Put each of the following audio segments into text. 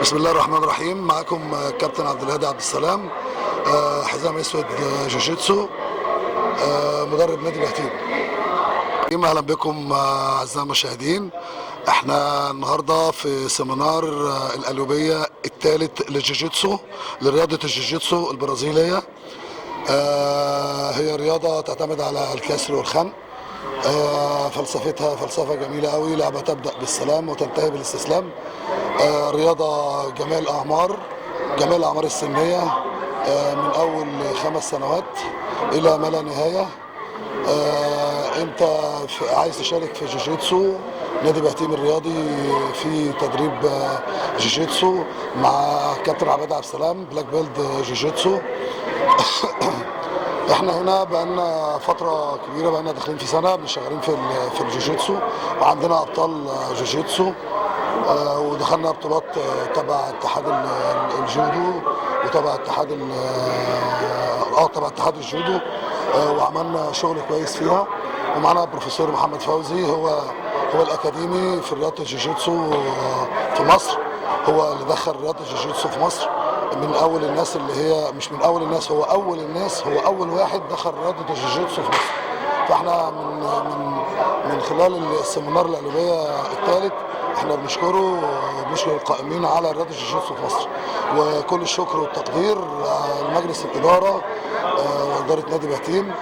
بسم الله الرحمن الرحيم. معكم كابتن عبد الهادي عبد السلام، حزام اسود جوجيتسو، مدرب نادي بهتيم. اهلا بكم اعزائي المشاهدين. احنا النهارده في سيمينار القليوبيه الثالث للجوجيتسو، لرياضه الجوجيتسو البرازيليه. هي رياضه تعتمد على الكسر والخنق. فلسفتها فلسفه جميله قوي، لعبه تبدا بالسلام وتنتهي بالاستسلام. رياضه جميع الاعمار، جميع الاعمار السنيه، من اول 5 سنوات الى ما لا نهايه. انت عايز تشارك في جوجيتسو، نادي بهتيم الرياضي في تدريب جوجيتسو مع كابتن عبد عبد السلام، بلاك بيلد جوجيتسو. احنا هنا بقالنا فتره كبيره، بقالنا داخلين في سنه شغالين في الجوجيتسو، وعندنا ابطال جوجيتسو. ودخلنا بطولات تبع اتحاد الجودو وتبع اتحاد الجودو، وعملنا شغل كويس فيها. ومعنا البروفيسور محمد فوزي، هو الاكاديمي في رياضه الجوجيتسو في مصر، هو اللي دخل رياضه الجوجيتسو في مصر من اول الناس، اللي هي مش من اول الناس، هو اول الناس، هو اول واحد دخل رياضه الجوجيتسو في مصر. فاحنا من خلال السيمينار القليوبيه الثالث احنا بنشكره وبنشكر القائمين على رياضه الجوجيتسو في مصر، وكل الشكر والتقدير لمجلس الاداره واداره نادي بهتيم،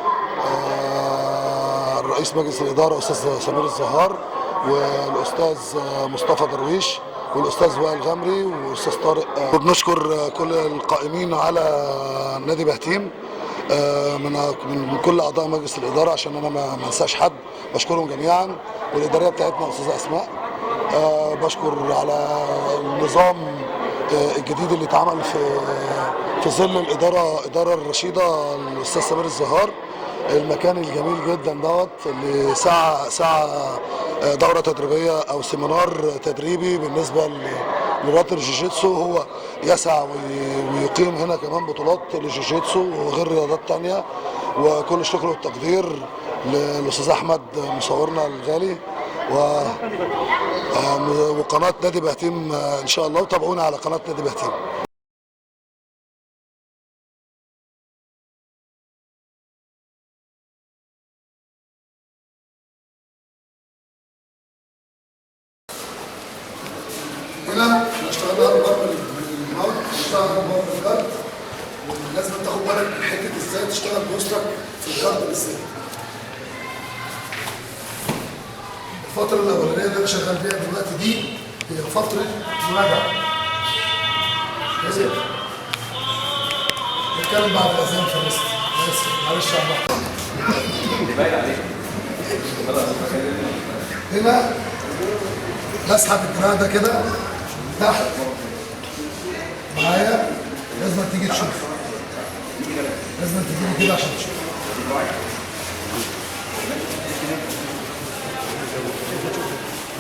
رئيس مجلس الاداره استاذ سمير الزهار، والاستاذ مصطفى درويش، والاستاذ وائل غمري، والاستاذ طارق. وبنشكر كل القائمين على نادي بهتيم من كل اعضاء مجلس الاداره، عشان انا ما انساش حد، بشكرهم جميعا. والاداريه بتاعتنا استاذه اسماء، بشكر على النظام الجديد اللي اتعمل في ظل الاداره الرشيده الاستاذ سمير الزهار. المكان الجميل جدا دوت، اللي ساعه دوره تدريبيه او سيمينار تدريبي بالنسبه لرياضه الجوجيتسو، هو يسع ويقيم هنا كمان بطولات للجوجيتسو وغير رياضات تانية. وكل الشكر والتقدير للاستاذ احمد مصورنا الغالي وقناه نادي بهتيم ان شاء الله، وتابعونا على قناه نادي بهتيم. هنا اشتغلنا على ضرب الموت، اشتغلنا على ضرب الجرد، ولازم تاخد بالك من حته ازاي تشتغل بوستك في الجرد بالذات. الفتره الاولانيه اللي انا شغال بيها دلوقتي دي هي فتره مراجعه. نتكلم بعد الاذان في مصر، معلش يا عم. هنا بسحب الدراع ده كده تحت معايا، لازم تيجي تشوف، لازم تيجي كده عشان تشوف.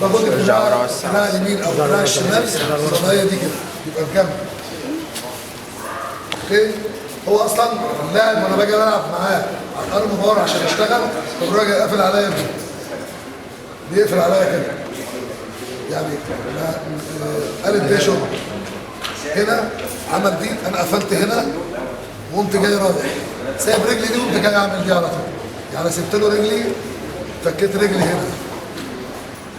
باخد الدراع اليمين او الدراع الشمال، الصبايه دي كده يبقى في جنب. اوكي، هو اصلا اللاعب وانا باجي العب معاه على الارم بار عشان اشتغل، الراجل قافل عليا كده، بيقفل عليا كده، يعني قالت دي شغل. هنا عمل دي، انا قفلت هنا وقمت جاي رايح سايب رجلي دي وقمت جاي اعمل دي على طول، يعني سبت له رجلي، فكيت رجلي هنا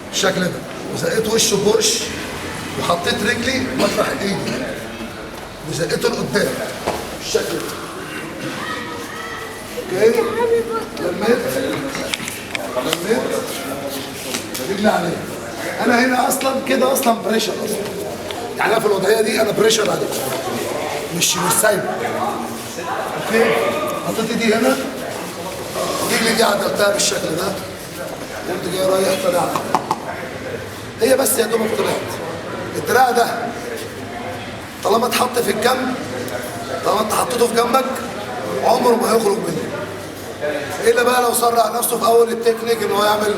بالشكل ده، وزقيت وشه بوش، وحطيت رجلي مطرح ايدي وزقيته لقدام بالشكل ده. اوكي، لميت رجلي عليه. انا هنا اصلا كده اصلا بريشر اصلا، يعني انا في الوضعيه دي انا بريشر عليه، مش سايبه. اوكي، حطيت ايدي هنا، رجلي دي عدلتها بالشكل ده، قمت جاي رايح طالع. هي بس يا دوبك طلعت. الدراع ده طالما اتحط في الجنب، طالما انت حطيته في جنبك عمره ما هيخرج منه، الا بقى لو صرع نفسه في اول التكنيك ان هو يعمل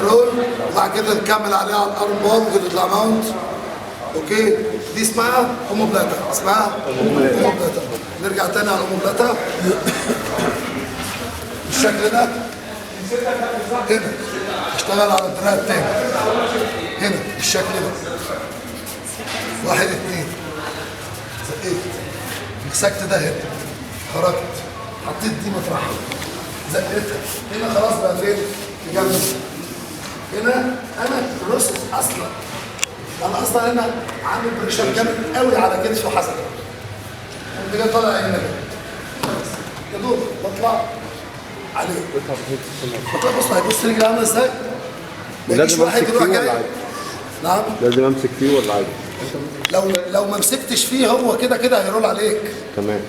رول، وبعد كده نكمل عليه على الارم بار وكده يطلع ماونت. اوكي، دي اسمها اوموبلاتا، اسمها اوموبلاتا. نرجع تاني على الاوموبلاتا بالشكل ده. هنا اشتغل على الدراع التاني هنا بالشكل ده. واحد اتنين، زقيت، مسكت ده هنا، خرجت، حطيت دي مطرحها، زقتها، هنا خلاص بقى فين؟ في جنب. هنا انا بروسس اصلا، انا اصلا هنا عامل بريشر جامد قوي على كتفي وحسن. قمت جاي طالع هنا كده. يا دوب بطلع عليه. بص هيبص رجلي عامله ازاي؟ لازم امسك فيه ولا عادي؟ نعم؟ لازم امسك فيه ولا عادي؟ لو ما مسكتش فيه هو كده كده هيرول عليك. تمام.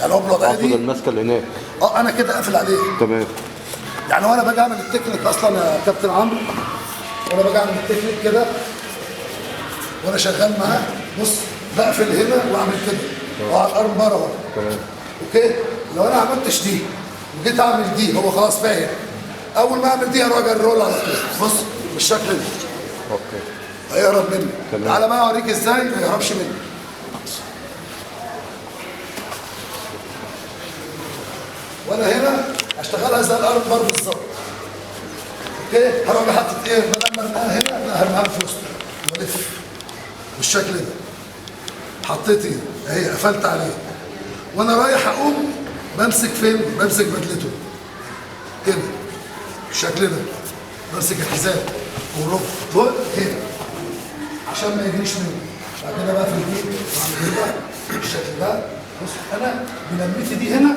يعني هو بالوضعيه دي الماسكه اللي هناك. انا كده قافل عليه. تمام. يعني وانا باجي اعمل التكنيك اصلا يا كابتن عمرو، وانا باجي اعمل التكنيك كده وانا شغال معاه، بص بقفل هنا واعمل كده وعلى الارض بره ورا. تمام. اوكي؟ لو انا عملتش دي وجيت اعمل دي هو خلاص فاهم. اول ما اعمل دي هروح الرول على طول. بص بالشكل ده. اوكي. هيهرب مني. تمام. تعالى بقى اوريك ازاي ما يهربش مني. وانا هنا اشتغلها زي الارض بار بالظبط. اوكي؟ هروح حاطط ايه؟ بدل ما ارميها هنا لا هرميها في وسط والف بالشكل ده. حطيت ايه؟ اهي قفلت عليه. وانا رايح اقوم بمسك فين؟ بمسك بدلته. كده بالشكل ده. بمسك الحزام ورب فوق هنا عشان ما يجريش مني. بعد كده بقى في الجيب بعمل كده بالشكل ده. بص انا بلمتي دي هنا،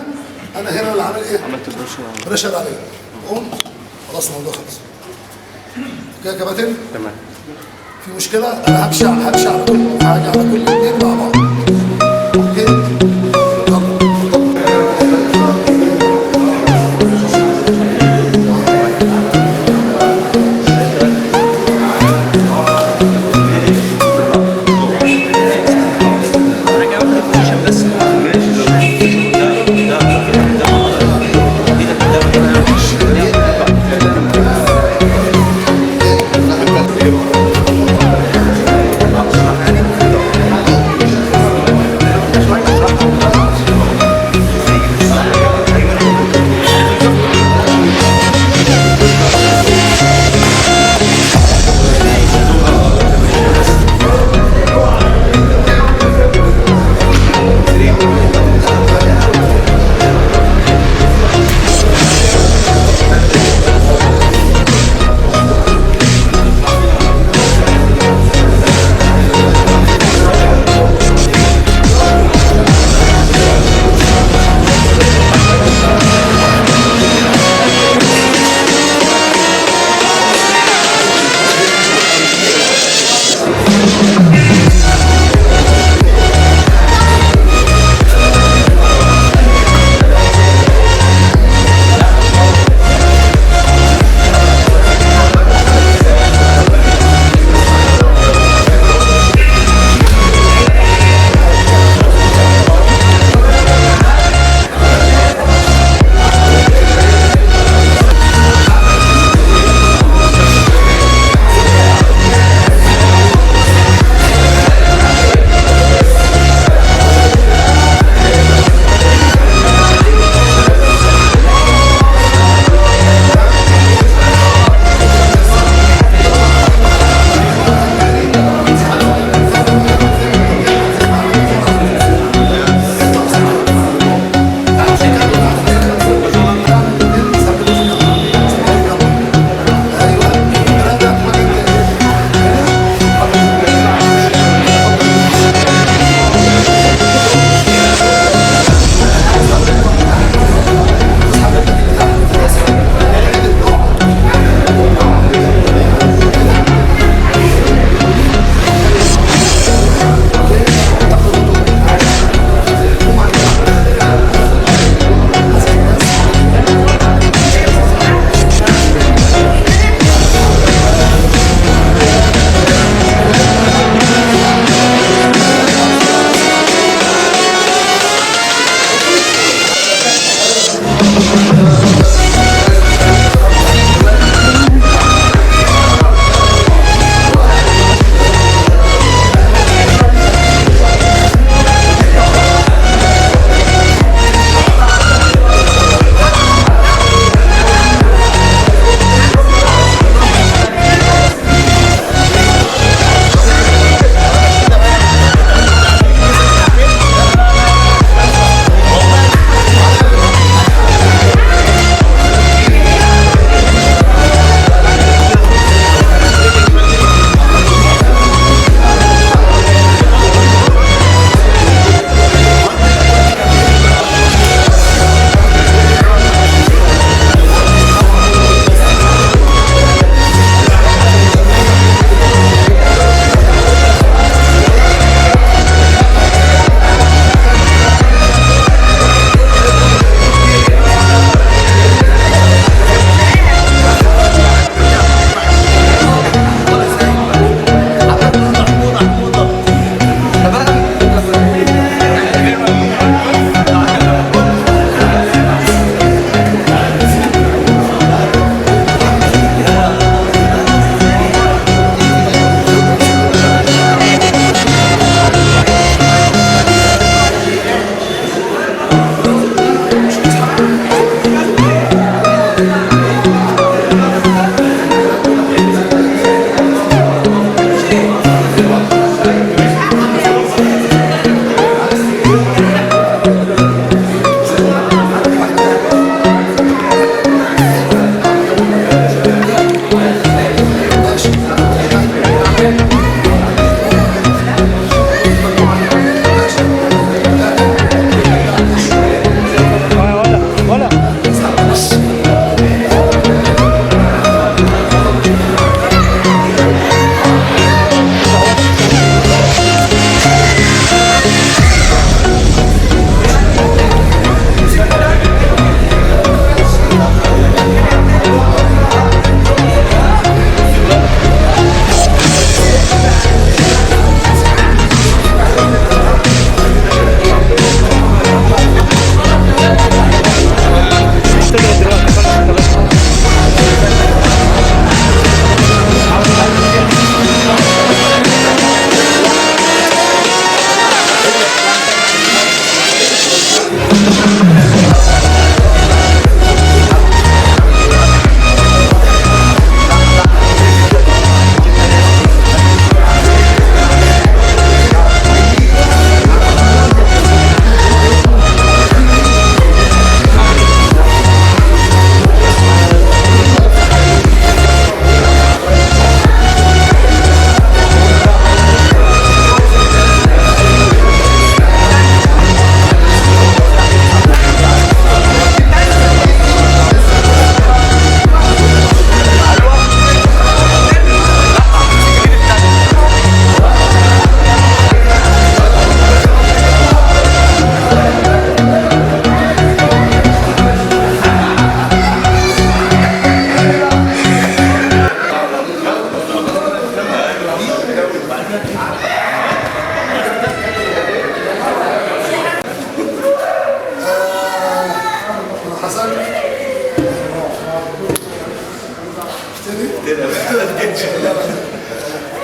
انا هنا اللي عامل ايه؟ عملت بريشر عليه. قوم خلاص الموضوع خلص. كده يا كباتن؟ تمام. في مشكله؟ انا همشي على كل حاجه، على كل اثنين مع بعض. اوكي؟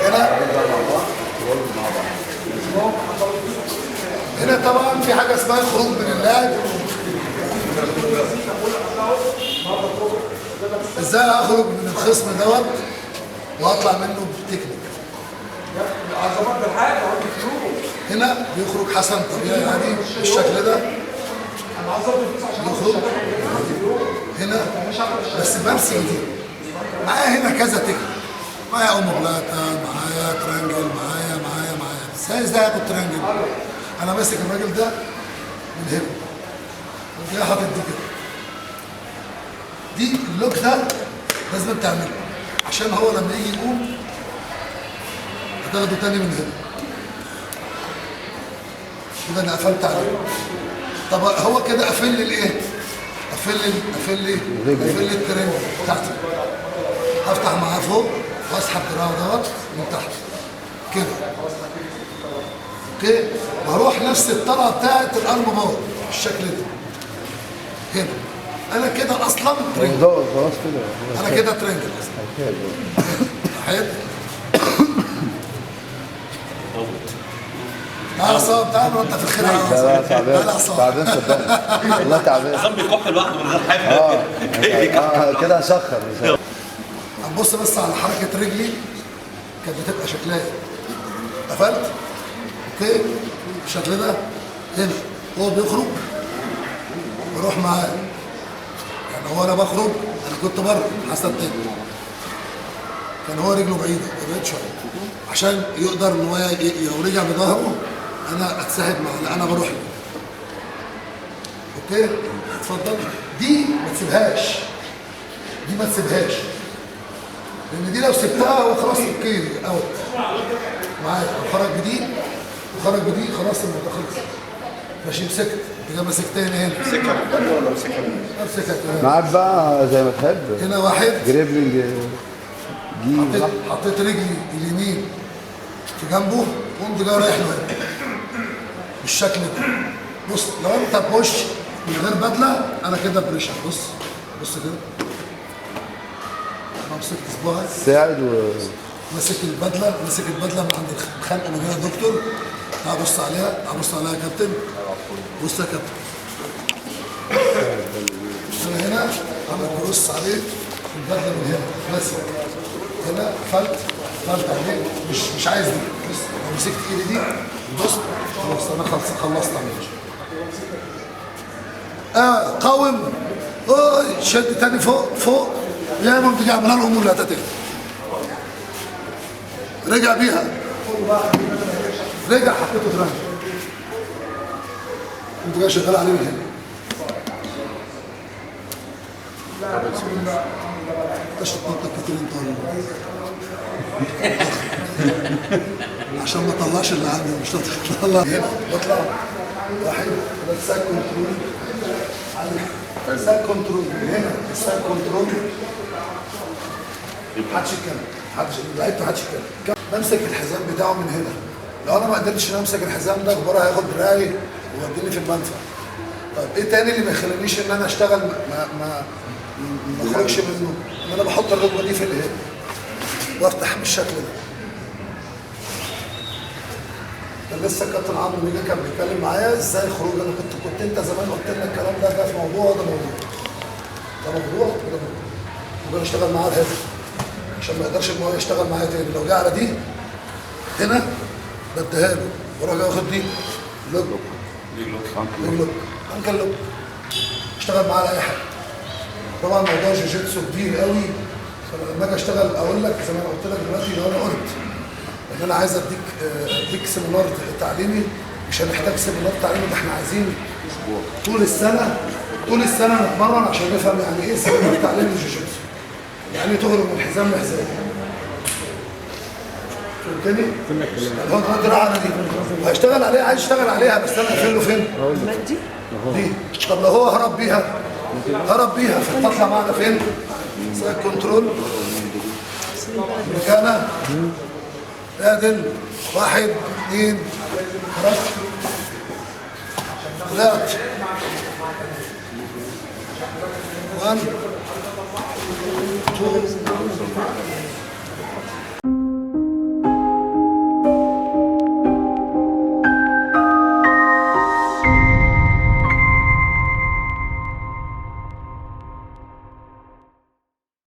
هنا هنا طبعا في حاجه اسمها الخروج من اللاعب. ازاي اخرج من الخصم دوت واطلع منه بتكنيك. هنا بيخرج حسن طبيعي عادي بالشكل ده، يخرج هنا بس بمسك دي معايا. هنا كذا تكنيك، معايا اوموبلاتا، معايا ترانجل، معايا بس ازاي اخد ترانجل؟ انا ماسك الراجل ده من هنا وجاي حاطط دي كده. دي اللوك ده لازم تعمله عشان هو لما يجي يقوم هتاخده تاني من هنا كده. انا قفلت عليه. طب هو كده قفل لي الايه؟ قفل لي الترنج بتاعتي. هفتح معاه فوق واسحب دراعه دوت من تحت كده. اوكي، وهروح نفس الطلعه بتاعت الارم باور بالشكل ده هنا. انا كده اصلا ترنج، خلاص كده انا كده ترنج اصلا. حلو. تعالى يا عصام، تعالى وانت في الخير يا عصام. تعالى يا عصام. تعبان صدقني والله تعبان. عصام بيكح لوحده من غير حاجه. كده هسخر. هنبص بس على حركه رجلي كانت بتبقى شكلها قفلت. اوكي بالشكل ده. هنا هو بيخرج بروح معاه، يعني هو انا بخرج، انا كنت بره حسب تاني كان هو رجله بعيده شويه عشان يقدر ان هو لو رجع بظهره انا اتسحب معاه، انا بروح له. اوكي اتفضل. دي ما تسيبهاش، لان دي لو سبتها هو خلاص اوكي اوت معايا. لو خرج بدي خلاص الموضوع خلص. ماشي مسكت كده، مسكت تاني هنا. امسكها معاك بقى زي ما تحب. هنا واحد جريبلينج حطيت رجلي اليمين في جنبه وقمت جاي رايح له هنا بالشكل ده. بص لو انت بوش من غير بدله انا كده بريشر. بص كده انا مسكت صباعي ساعد ماسك البدله من عند الخنقه من هنا. دكتور تعال بص عليها يا كابتن. بص يا كابتن، انا هنا عمل برص عليه البدله من هنا ماسك هنا. قفلت عليه، مش عايز دي. بص لو مسكت ايدي دي بص خلاص انا خلصت عليه. قاوم شد تاني فوق يا ما بتيجي عملها له لا تاني. رجع بيها، حطيته ترانج. كنت جاي شغال عليه من هنا. انت شططك كتير انت عشان ما اطلعش اللي عندي. مش هطلع هنا، بطلع واحد ساك كنترول. ساك كنترول هنا، ساك كنترول. محدش يتكلم، لعيبته محدش يتكلم. بمسك الحزام بتاعه من هنا. لو انا ما قدرتش امسك الحزام ده كبره هياخد دراعي ويوديني في المنفى. طب ايه تاني اللي ما يخلينيش ان انا اشتغل ما اخرجش منه؟ ان انا بحط الركبه دي في الهيد وافتح بالشكل ده. كان لسه الكابتن عمرو ميجا كان بيتكلم معايا ازاي خروج. انا كنت انت زمان قلت لنا الكلام ده في موضوع وده موضوع ممكن اشتغل معاه الهيد عشان ما يقدرش ان هو يشتغل معايا تاني. لو جه على دي هنا بديها له واروح جاي واخد دي لوك انكل لوك اشتغل معاه على اي حاجه. طبعا موضوع جوجيتسو كبير قوي، فلما اجي اشتغل اقول لك زي ما انا قلت لك دلوقتي. لو انا قلت ان انا عايز اديك سيمينار تعليمي، مش هنحتاج سيمينار تعليمي. ده احنا عايزين طول السنه نتمرن عشان نفهم يعني ايه سيمينار تعليمي للجوجيتسو، يعني ايه تهرب من حزام لحزام. فهمتني؟ هو دراعه انا دي هشتغل عليها، عايز اشتغل عليها بس انا اقفل له فين؟ دي. طب لو هو هرب بيها فتطلع معنا فين؟ سايد كنترول مكانه. اعدل 1 2 3 طلعت 1 تو